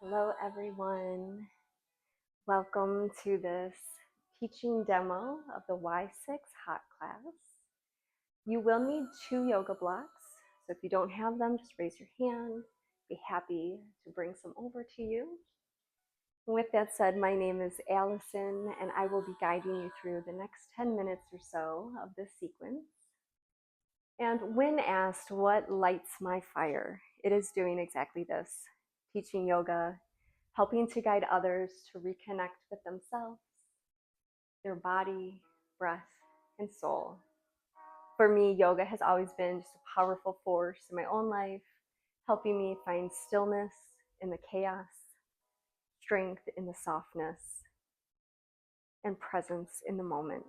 Hello everyone. Welcome to this teaching demo of the Y6 hot class. You will need 2 yoga blocks, so if you don't have them, just raise your hand. Be happy to bring some over to you. With that said, my name is Allison and I will be guiding you through the next 10 minutes or so of this sequence. And when asked what lights my fire, it is doing exactly this: teaching yoga, helping to guide others to reconnect with themselves, their body, breath, and soul. For me, yoga has always been just a powerful force in my own life, helping me find stillness in the chaos, strength in the softness, and presence in the moment.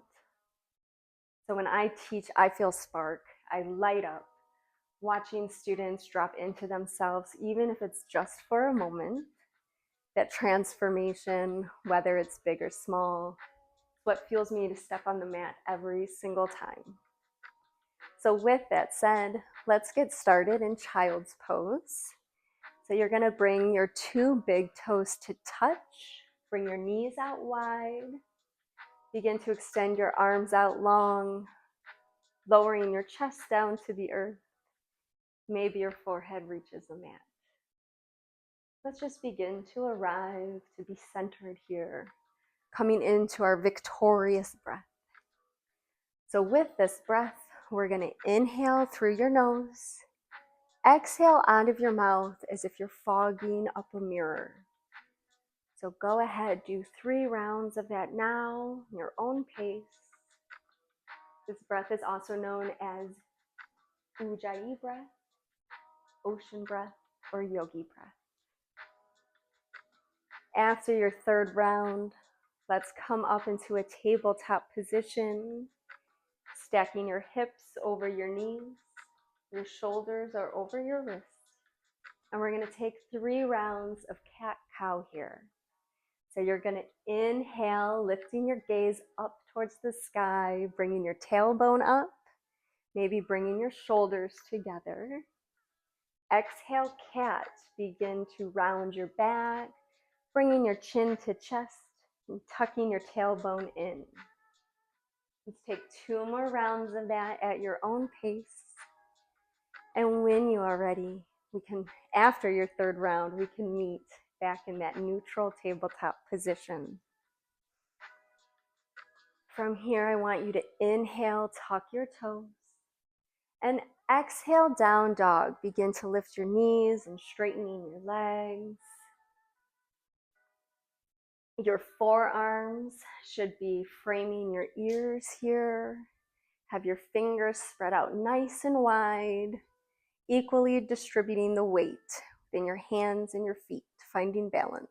So when I teach, I feel spark. I light up watching students drop into themselves, even if it's just for a moment. That transformation, whether it's big or small, what fuels me to step on the mat every single time. So with that said, let's get started in child's pose. So you're gonna bring your 2 big toes to touch, bring your knees out wide, begin to extend your arms out long, lowering your chest down to the earth. Maybe your forehead reaches the mat. Let's just begin to arrive, to be centered here, coming into our victorious breath. So with this breath, we're going to inhale through your nose, exhale out of your mouth as if you're fogging up a mirror. So go ahead, do 3 rounds of that now, your own pace. This breath is also known as Ujjayi breath, ocean breath, or yogi breath. After your 3rd round, let's come up into a tabletop position, stacking your hips over your knees, your shoulders are over your wrists. And we're going to take 3 rounds of cat-cow here. So you're going to inhale, lifting your gaze up towards the sky, bringing your tailbone up, maybe bringing your shoulders together. Exhale, cat. Begin to round your back, bringing your chin to chest and tucking your tailbone in. Let's take 2 more rounds of that at your own pace. And when you are ready, we can, after your 3rd round, we can meet back in that neutral tabletop position. From here, I want you to inhale, tuck your toes, and exhale, down dog. Begin to lift your knees and straightening your legs. Your forearms should be framing your ears here. Have your fingers spread out nice and wide, equally distributing the weight within your hands and your feet, finding balance.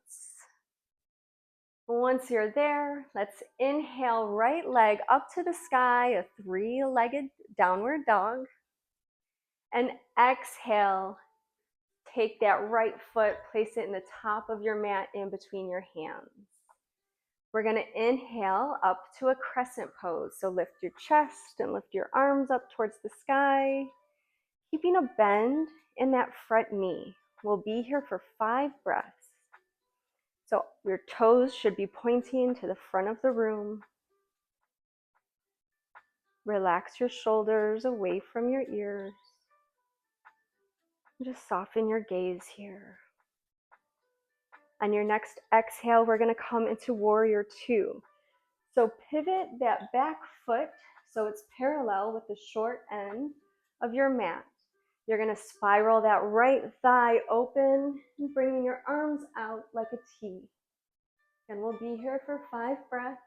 Once you're there, let's inhale, right leg up to the sky, a 3-legged downward dog. And exhale, take that right foot, place it in the top of your mat in between your hands. We're going to inhale up to a crescent pose. So lift your chest and lift your arms up towards the sky, keeping a bend in that front knee. We'll be here for 5 breaths. So your toes should be pointing to the front of the room. Relax your shoulders away from your ears. Just soften your gaze here. On your next exhale, we're going to come into warrior 2. So pivot that back foot so it's parallel with the short end of your mat. You're going to spiral that right thigh open and bringing your arms out like a T. And we'll be here for 5 breaths.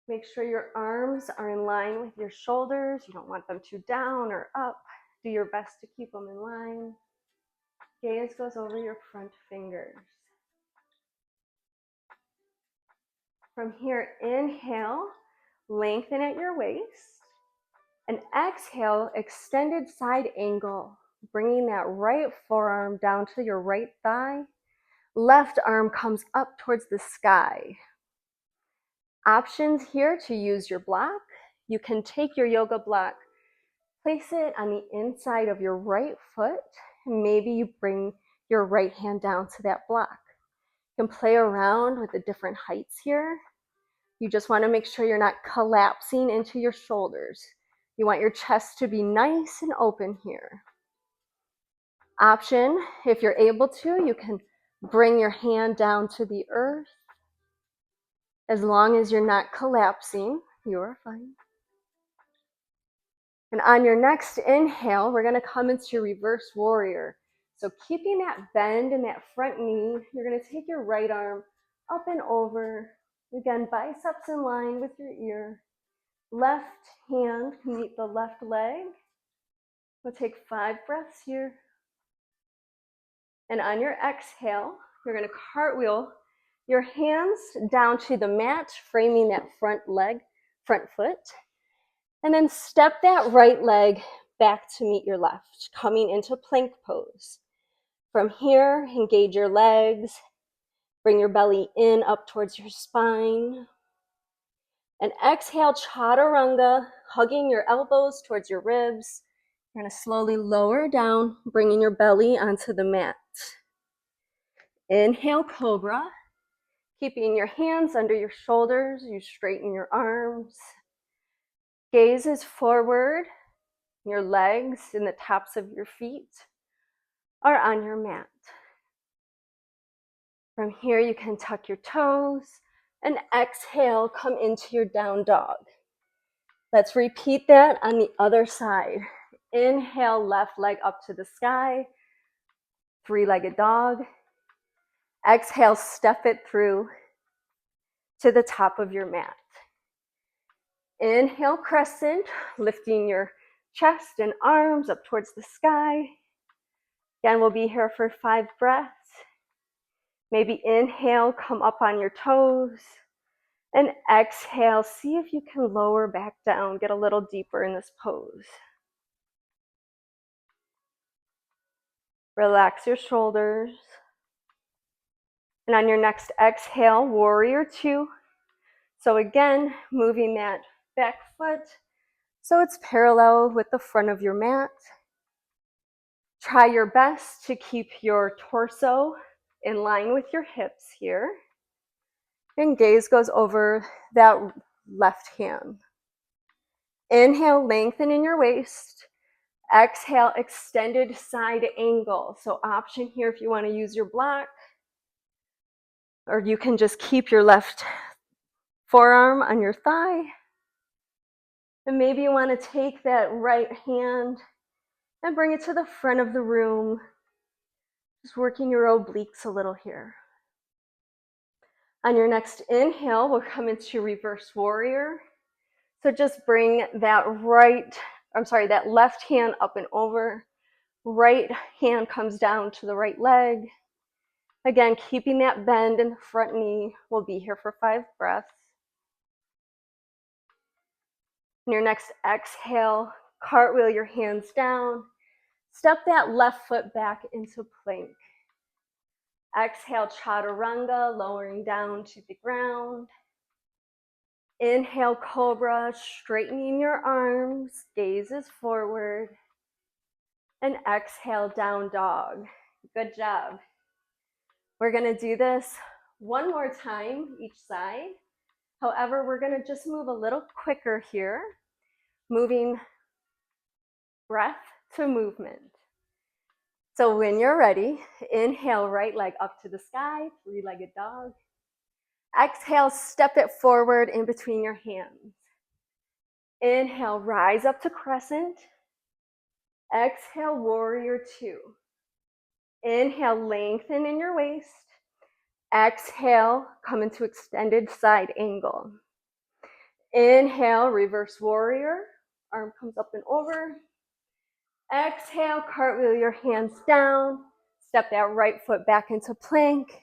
Make sure your arms are in line with your shoulders. You don't want them too down or up. Do your best to keep them in line. Gaze goes over your front fingers. From here, inhale, lengthen at your waist. And exhale, extended side angle, bringing that right forearm down to your right thigh. Left arm comes up towards the sky. Options here to use your block. You can take your yoga block, place it on the inside of your right foot. Maybe you bring your right hand down to that block. You can play around with the different heights here. You just want to make sure you're not collapsing into your shoulders. You want your chest to be nice and open here. Option, if you're able to, you can bring your hand down to the earth. As long as you're not collapsing, you're fine. And on your next inhale, we're going to come into reverse warrior. So keeping that bend in that front knee, you're going to take your right arm up and over. Again, biceps in line with your ear. Left hand can meet the left leg. We'll take 5 breaths here. And on your exhale, you're going to cartwheel your hands down to the mat, framing that front foot. And then step that right leg back to meet your left, coming into plank pose. From here, engage your legs. Bring your belly in up towards your spine. And exhale, chaturanga, hugging your elbows towards your ribs. You're going to slowly lower down, bringing your belly onto the mat. Inhale, cobra. Keeping your hands under your shoulders, you straighten your arms. Gaze is forward. Your legs and the tops of your feet are on your mat. From here, you can tuck your toes and exhale, come into your down dog. Let's repeat that on the other side. Inhale, left leg up to the sky, 3-legged dog. Exhale, step it through to the top of your mat. Inhale, crescent, lifting your chest and arms up towards the sky. Again, we'll be here for 5 breaths. Maybe inhale, come up on your toes. And exhale, see if you can lower back down, get a little deeper in this pose. Relax your shoulders. And on your next exhale, warrior 2. So again, moving that back foot so it's parallel with the front of your mat. Try your best to keep your torso in line with your hips here. And gaze goes over that left hand. Inhale, lengthen in your waist. Exhale, extended side angle. So option here if you want to use your block, or you can just keep your left forearm on your thigh. And maybe you want to take that right hand and bring it to the front of the room. Just working your obliques a little here. On your next inhale, we'll come into reverse warrior. So just bring that left hand up and over. Right hand comes down to the right leg. Again, keeping that bend in the front knee. We'll be here for 5 breaths. On your next exhale, cartwheel your hands down. Step that left foot back into plank. Exhale, chaturanga, lowering down to the ground. Inhale, cobra, straightening your arms, gaze is forward. And exhale, down dog. Good job. We're gonna do this one more time each side. However, we're gonna just move a little quicker here, moving breath to movement. So when you're ready, inhale, right leg up to the sky, 3-legged dog. Exhale, step it forward in between your hands. Inhale, rise up to crescent. Exhale, warrior 2. Inhale, lengthen in your waist. Exhale, come into extended side angle. Inhale, reverse warrior. Arm comes up and over. Exhale, cartwheel your hands down. Step that right foot back into plank.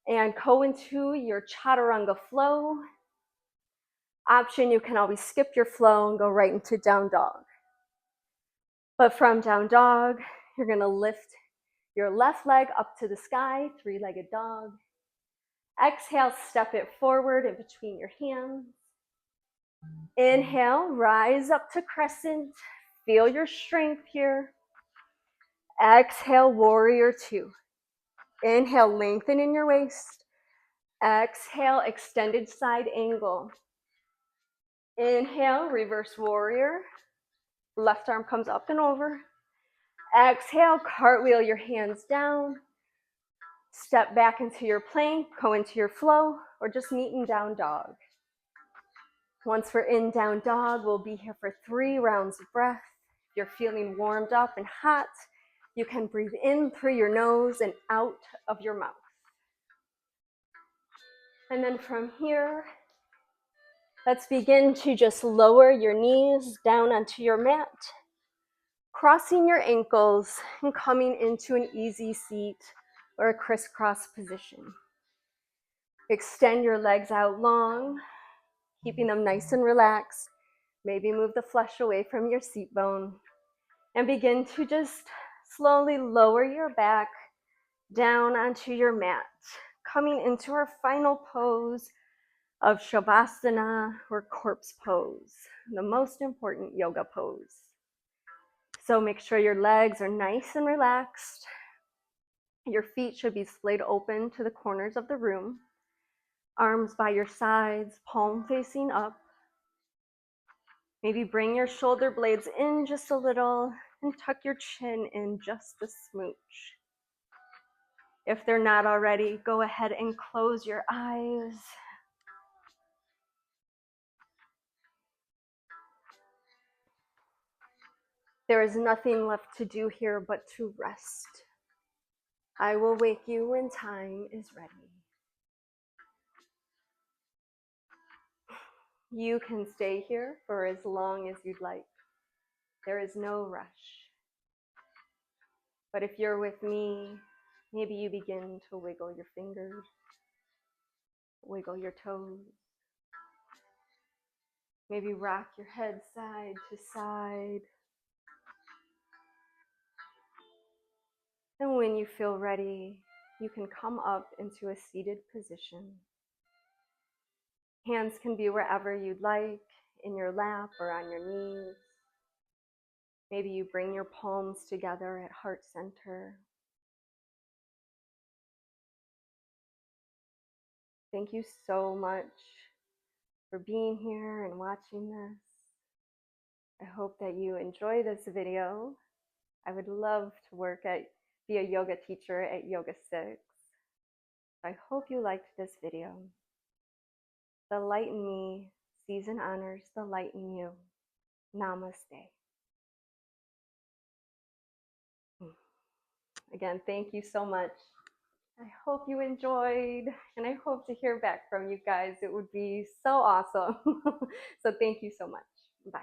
And go into your chaturanga flow. Option, you can always skip your flow and go right into down dog. But from down dog, you're gonna lift your left leg up to the sky, 3-legged dog. Exhale, step it forward in between your hands. Inhale, rise up to crescent. Feel your strength here. Exhale, warrior two. Inhale, lengthen in your waist. Exhale, extended side angle. Inhale, reverse warrior. Left arm comes up and over. Exhale, cartwheel your hands down. Step back into your plank, go into your flow, or just meet in down dog. Once we're in down dog, we'll be here for 3 rounds of breath. If you're feeling warmed up and hot, you can breathe in through your nose and out of your mouth. And then from here, let's begin to just lower your knees down onto your mat, crossing your ankles and coming into an easy seat or a crisscross position. Extend your legs out long, keeping them nice and relaxed. Maybe move the flesh away from your seat bone and begin to just slowly lower your back down onto your mat, coming into our final pose of Shavasana or corpse pose, the most important yoga pose. So make sure your legs are nice and relaxed. Your feet should be splayed open to the corners of the room. Arms by your sides, palm facing up. Maybe bring your shoulder blades in just a little and tuck your chin in just a smooch. If they're not already, go ahead and close your eyes. There is nothing left to do here but to rest. I will wake you when time is ready. You can stay here for as long as you'd like. There is no rush. But if you're with me, maybe you begin to wiggle your fingers, wiggle your toes. Maybe rock your head side to side. And when you feel ready, you can come up into a seated position. Hands can be wherever you'd like, in your lap or on your knees. Maybe you bring your palms together at heart center. Thank you so much for being here and watching this. I hope that you enjoy this video. I would love to be a yoga teacher at Yoga 6. I hope you liked this video. The light in me sees and honors the light in you. Namaste. Again, thank you so much. I hope you enjoyed, and I hope to hear back from you guys. It would be so awesome. So thank you so much. Bye.